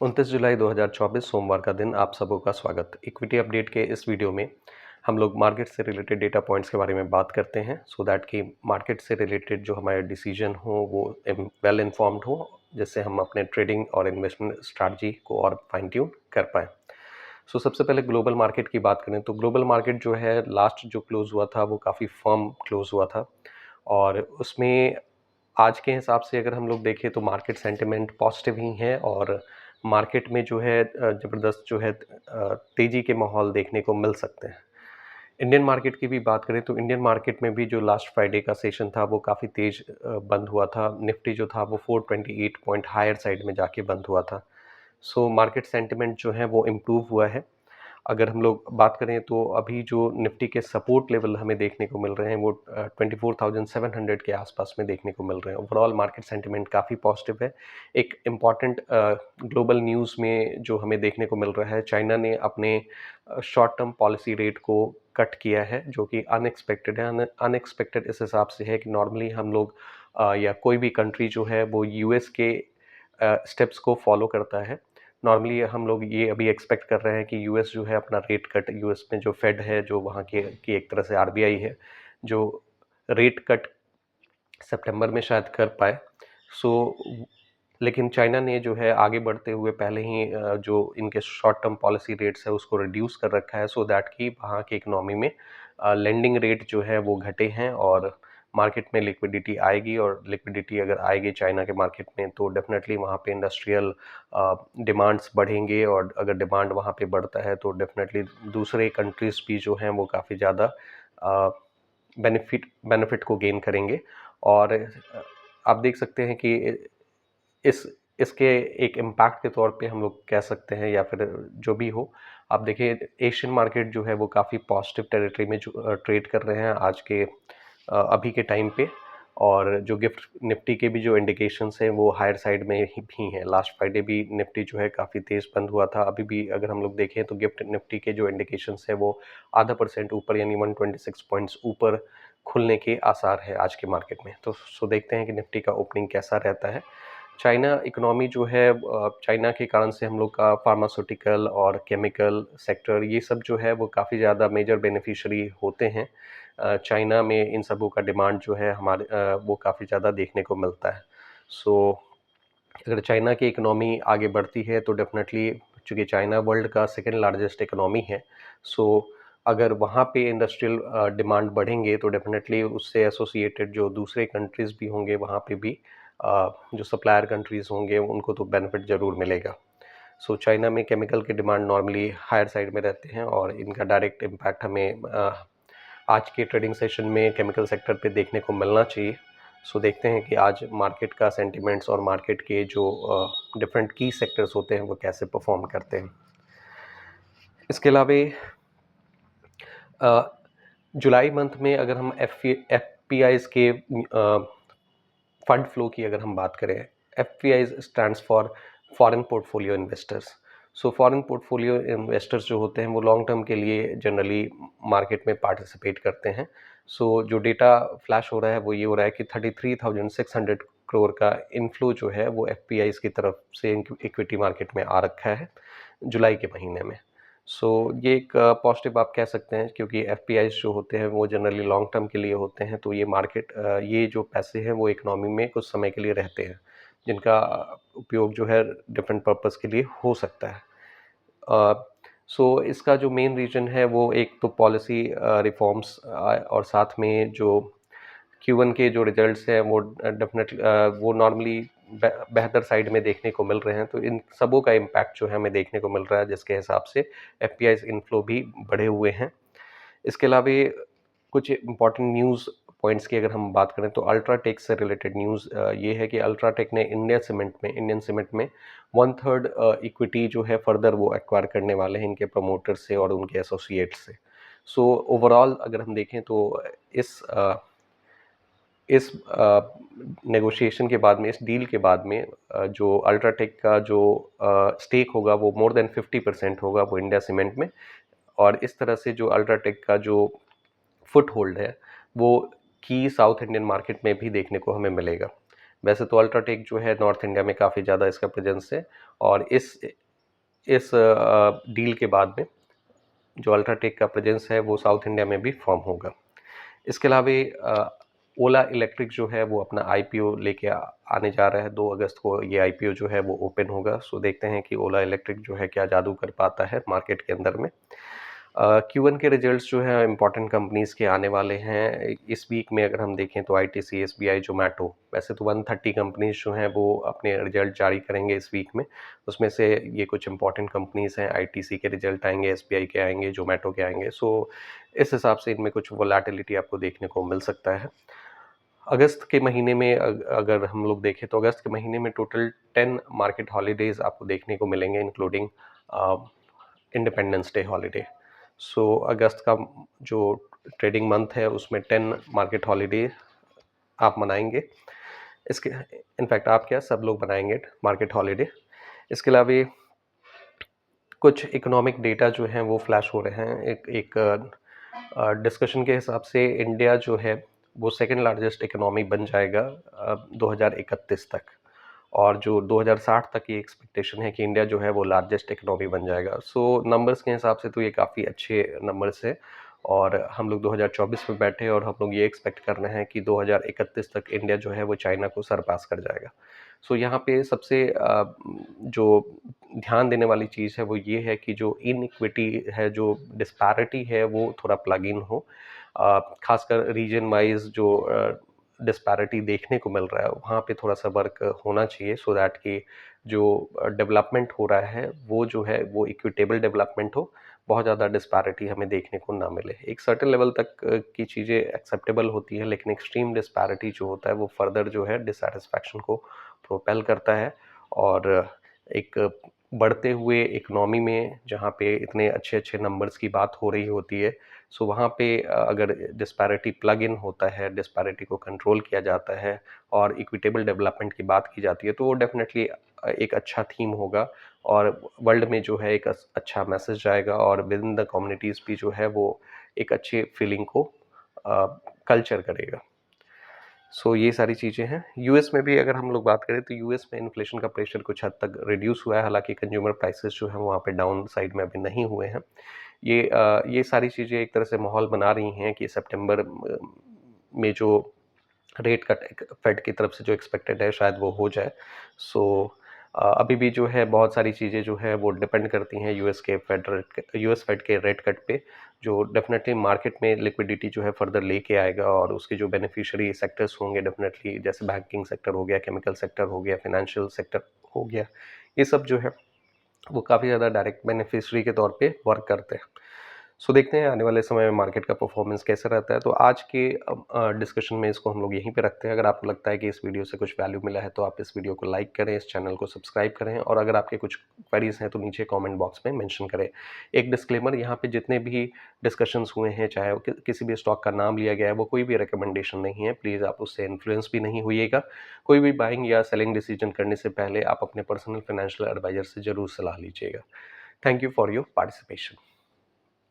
29 जुलाई 2024 सोमवार का दिन आप सबों का स्वागत। इक्विटी अपडेट के इस वीडियो में हम लोग मार्केट से रिलेटेड डेटा पॉइंट्स के बारे में बात करते हैं सो दैट कि मार्केट से रिलेटेड जो हमारे डिसीजन हो वो वेल इन्फॉर्म्ड हो, जिससे हम अपने ट्रेडिंग और इन्वेस्टमेंट स्ट्रैटेजी को और फाइन ट्यून कर पाएँ। सो सबसे पहले ग्लोबल मार्केट की बात करें तो ग्लोबल मार्केट जो है लास्ट जो क्लोज़ हुआ था वो काफ़ी फर्म क्लोज़ हुआ था और उसमें आज के हिसाब से अगर हम लोग देखें तो मार्केट सेंटिमेंट पॉजिटिव ही है और मार्केट में जो है ज़बरदस्त जो है तेज़ी के माहौल देखने को मिल सकते हैं। इंडियन मार्केट की भी बात करें तो इंडियन मार्केट में भी जो लास्ट फ्राइडे का सेशन था वो काफ़ी तेज़ बंद हुआ था। निफ्टी जो था वो 428 पॉइंट हायर साइड में जाके बंद हुआ था। सो मार्केट सेंटिमेंट जो है वो इम्प्रूव हुआ है। अगर हम लोग बात करें तो अभी जो निफ्टी के सपोर्ट लेवल हमें देखने को मिल रहे हैं वो 24,700 के आसपास में देखने को मिल रहे हैं। ओवरऑल मार्केट सेंटिमेंट काफ़ी पॉजिटिव है। एक इम्पॉर्टेंट ग्लोबल न्यूज़ में जो हमें देखने को मिल रहा है, चाइना ने अपने शॉर्ट टर्म पॉलिसी रेट को कट किया है, जो कि अनएक्सपेक्टेड है। अनएक्सपेक्टेड इस हिसाब से है कि नॉर्मली हम लोग या कोई भी कंट्री जो है वो यूएस के स्टेप्स को फॉलो करता है। नॉर्मली हम लोग ये अभी एक्सपेक्ट कर रहे हैं कि यूएस जो है अपना रेट कट, यूएस में जो फेड है, जो वहाँ के की एक तरह से आरबीआई है, जो रेट कट सितंबर में शायद कर पाए। सो लेकिन चाइना ने जो है आगे बढ़ते हुए पहले ही जो इनके शॉर्ट टर्म पॉलिसी रेट्स है उसको रिड्यूस कर रखा है, सो दैट कि वहाँ की इकोनॉमी में लेंडिंग रेट जो है वो घटे हैं और मार्केट में लिक्विडिटी आएगी। और लिक्विडिटी अगर आएगी चाइना के मार्केट में तो डेफिनेटली वहाँ पे इंडस्ट्रियल डिमांड्स बढ़ेंगे और अगर डिमांड वहाँ पे बढ़ता है तो डेफिनेटली दूसरे कंट्रीज़ भी जो हैं वो काफ़ी ज़्यादा बेनिफिट को गेन करेंगे। और आप देख सकते हैं कि इसके एक इम्पैक्ट के तौर पे हम लोग कह सकते हैं या फिर जो भी हो, आप देखिए एशियन मार्केट जो है वो काफ़ी पॉजिटिव टेरिटरी में जो ट्रेड कर रहे हैं आज के अभी के टाइम पे। और जो गिफ्ट निफ्टी के भी जो इंडिकेशंस हैं वो हायर साइड में ही भी हैं। लास्ट फ्राइडे भी निफ्टी जो है काफ़ी तेज़ बंद हुआ था। अभी भी अगर हम लोग देखें तो गिफ्ट निफ्टी के जो इंडिकेशंस है वो 0.5% ऊपर यानी 126 पॉइंट्स ऊपर खुलने के आसार है आज के मार्केट में। तो देखते हैं कि निफ्टी का ओपनिंग कैसा रहता है। चाइना इकोनॉमी जो है, चाइना के कारण से हम लोग का फार्मास्यूटिकल और केमिकल सेक्टर ये सब जो है वो काफ़ी ज़्यादा मेजर बेनिफिशियरी होते हैं। चाइना में इन सबों का डिमांड जो है हमारे वो काफ़ी ज़्यादा देखने को मिलता है। सो अगर चाइना की इकोनॉमी आगे बढ़ती है तो डेफिनेटली, चूँकि चाइना वर्ल्ड का सेकेंड लार्जेस्ट इकोनॉमी है, सो अगर वहाँ पे इंडस्ट्रियल डिमांड बढ़ेंगे तो डेफिनेटली उससे एसोसिएटेड जो दूसरे कंट्रीज़ भी होंगे वहाँ पे भी जो सप्लायर कंट्रीज़ होंगे उनको तो बेनिफिट ज़रूर मिलेगा। सो चाइना में केमिकल के डिमांड नॉर्मली हायर साइड में रहते हैं और इनका डायरेक्ट इम्पैक्ट हमें आज के ट्रेडिंग सेशन में केमिकल सेक्टर पे देखने को मिलना चाहिए। सो देखते हैं कि आज मार्केट का सेंटिमेंट्स और मार्केट के जो डिफरेंट की सेक्टर्स होते हैं वो कैसे परफॉर्म करते हैं। इसके अलावा जुलाई मंथ में अगर हम एफ पी आईज़ के फंड फ्लो की अगर हम बात करें, F P eyes stands for foreign portfolio investors. So foreign portfolio investors जो होते हैं वो लॉन्ग टर्म के लिए जनरली मार्केट में पार्टिसिपेट करते हैं। सो जो डेटा फ्लैश हो रहा है वो ये हो रहा है कि 33,600 करोड़ का इनफ्लो जो है वो एफ पी आईज़ की तरफ से इक्विटी मार्केट में आ रखा है जुलाई के महीने में। सो ये एक पॉजिटिव आप कह सकते हैं, क्योंकि एफ पी आईज़ जो होते हैं वो जनरली लॉन्ग टर्म के लिए होते हैं। तो ये मार्केट ये जो पैसे हैं वो इकोनॉमी में कुछ समय के लिए रहते हैं, जिनका उपयोग जो है डिफरेंट पर्पस के लिए हो सकता है। सो इसका जो मेन रीज़न है वो एक तो पॉलिसी रिफॉर्म्स और साथ में जो Q1 के जो रिजल्ट्स हैं वो डेफिनेटली वो नॉर्मली बेहतर साइड में देखने को मिल रहे हैं। तो इन सबों का इम्पैक्ट जो है हमें देखने को मिल रहा है, जिसके हिसाब से एफ पी आईज़ इनफ्लो भी बढ़े हुए हैं। इसके अलावा कुछ इंपॉर्टेंट न्यूज़ पॉइंट्स की अगर हम बात करें तो अल्ट्राटेक से रिलेटेड न्यूज़ ये है कि अल्ट्राटेक ने इंडियन सीमेंट में 1/3 इक्विटी जो है फर्दर वो एक्वायर करने वाले हैं इनके प्रमोटर से और उनके एसोसिएट से। सो ओवरऑल अगर हम देखें तो इस नेगोशिएशन के बाद में, इस डील के बाद में जो अल्ट्राटेक का जो स्टेक होगा वो मोर देन 50% होगा वो इंडिया सीमेंट में। और इस तरह से जो अल्ट्राटेक का जो फुट होल्ड है वो की साउथ इंडियन मार्केट में भी देखने को हमें मिलेगा। वैसे तो अल्ट्राटेक जो है नॉर्थ इंडिया में काफ़ी ज़्यादा इसका प्रेजेंस है, और इस डील के बाद में जो अल्ट्राटेक का प्रेजेंस है वो साउथ इंडिया में भी फॉर्म होगा। इसके अलावा ओला इलेक्ट्रिक जो है वो अपना आईपीओ लेके आने जा रहा है। 2 अगस्त को ये आईपीओ जो है वो ओपन होगा। सो देखते हैं कि ओला इलेक्ट्रिक जो है क्या जादू कर पाता है मार्केट के अंदर में। Q1 के रिजल्ट्स जो है इम्पॉर्टेंट कंपनीज़ के आने वाले हैं इस वीक में। अगर हम देखें तो आईटीसी, एसबीआई, जोमेटो, वैसे तो 130 कंपनीज़ जो हैं वो अपने रिजल्ट जारी करेंगे इस वीक में। उसमें से ये कुछ इम्पॉर्टेंट कंपनीज़ हैं, आईटीसी के रिजल्ट आएंगे, एसबीआई के आएंगे, जोमेटो के आएंगे। सो इस हिसाब से इनमें कुछ वोलेटिलिटी आपको देखने को मिल सकता है। अगस्त के महीने में अगर हम लोग देखें तो अगस्त के महीने में टोटल 10 मार्केट हॉलीडेज़ आपको देखने को मिलेंगे, इंक्लूडिंग इंडिपेंडेंस डे हॉलीडे। सो अगस्त का जो ट्रेडिंग मंथ है उसमें 10 मार्केट हॉलीडे आप मनाएंगे। इसके इनफैक्ट आप क्या, सब लोग मनाएंगे मार्केट हॉलीडे। इसके अलावा कुछ इकोनॉमिक डेटा जो हैं वो फ्लैश हो रहे हैं। एक डिस्कशन के हिसाब से इंडिया जो है वो सेकंड लार्जेस्ट इकोनॉमी बन जाएगा 2031 तक, और जो 2060 तक ये एक्सपेक्टेशन है कि इंडिया जो है वो लार्जेस्ट इकोनॉमी बन जाएगा। सो नंबर्स के हिसाब से तो ये काफ़ी अच्छे नंबर्स है, और हम लोग 2024 में बैठे और हम लोग ये एक्सपेक्ट कर रहे हैं कि 2031 तक इंडिया जो है वो चाइना को सरपास कर जाएगा। सो यहाँ पे सबसे जो ध्यान देने वाली चीज़ है वो ये है कि जो इनइक्विटी है, जो डिस्पैरिटी है, वो थोड़ा प्लग इन हो। खासकर रीजन वाइज जो डिस्पैरिटी देखने को मिल रहा है वहाँ पे थोड़ा सा वर्क होना चाहिए, सो दैट कि जो डेवलपमेंट हो रहा है वो जो है वो इक्विटेबल डेवलपमेंट हो, बहुत ज़्यादा डिस्पैरिटी हमें देखने को ना मिले। एक सर्टेन लेवल तक की चीज़ें एक्सेप्टेबल होती हैं, लेकिन एक्सट्रीम डिस्पैरिटी जो होता है वो फर्दर जो है डिससैटिस्फैक्शन को प्रोपेल करता है। और एक बढ़ते हुए इकोनॉमी में जहाँ पे इतने अच्छे अच्छे नंबर्स की बात हो रही होती है, सो वहाँ पे अगर डिस्पैरिटी प्लग इन होता है, डिस्पैरिटी को कंट्रोल किया जाता है और इक्विटेबल डेवलपमेंट की बात की जाती है, तो वो डेफिनेटली एक अच्छा थीम होगा, और वर्ल्ड में जो है एक अच्छा मैसेज जाएगा, और विद इन द कम्युनिटीज़ भी जो है वो एक अच्छी फीलिंग को कल्चर करेगा। सो ये सारी चीज़ें हैं। यूएस में भी अगर हम लोग बात करें तो यूएस में इन्फ्लेशन का प्रेशर कुछ हद तक रिड्यूस हुआ है, हालांकि कंज्यूमर प्राइसेस जो हैं वहाँ पे डाउन साइड में अभी नहीं हुए हैं। ये सारी चीज़ें एक तरह से माहौल बना रही हैं कि सितंबर में जो रेट कट फेड की तरफ से जो एक्सपेक्टेड है शायद वो हो जाए। सो अभी भी जो है बहुत सारी चीज़ें जो है वो डिपेंड करती हैं यूएस फेड के रेट कट पे, जो डेफिनेटली मार्केट में लिक्विडिटी जो है फर्दर लेके आएगा, और उसके जो बेनिफिशियरी सेक्टर्स होंगे डेफिनेटली, जैसे बैंकिंग सेक्टर हो गया, केमिकल सेक्टर हो गया, फाइनेंशियल सेक्टर हो गया, ये सब जो है वो काफ़ी ज़्यादा डायरेक्ट बेनिफिशियरी के तौर पे वर्क करते हैं। सो देखते हैं आने वाले समय में मार्केट का परफॉर्मेंस कैसा रहता है। तो आज के डिस्कशन में इसको हम लोग यहीं पे रखते हैं। अगर आपको लगता है कि इस वीडियो से कुछ वैल्यू मिला है तो आप इस वीडियो को लाइक करें, इस चैनल को सब्सक्राइब करें, और अगर आपके कुछ क्वेरीज हैं तो नीचे कमेंट बॉक्स में मेंशन करें। एक डिस्क्लेमर, यहाँ पे जितने भी डिस्कशंस हुए हैं, चाहे वो किसी भी स्टॉक का नाम लिया गया है, वो कोई भी रिकमेंडेशन नहीं है। प्लीज़ आप उससे इन्फ्लुएंस भी नहीं होइएगा। कोई भी बाइंग या सेलिंग डिसीजन करने से पहले आप अपने पर्सनल फाइनेंशियल एडवाइजर से ज़रूर सलाह लीजिएगा। Thank you for your participation.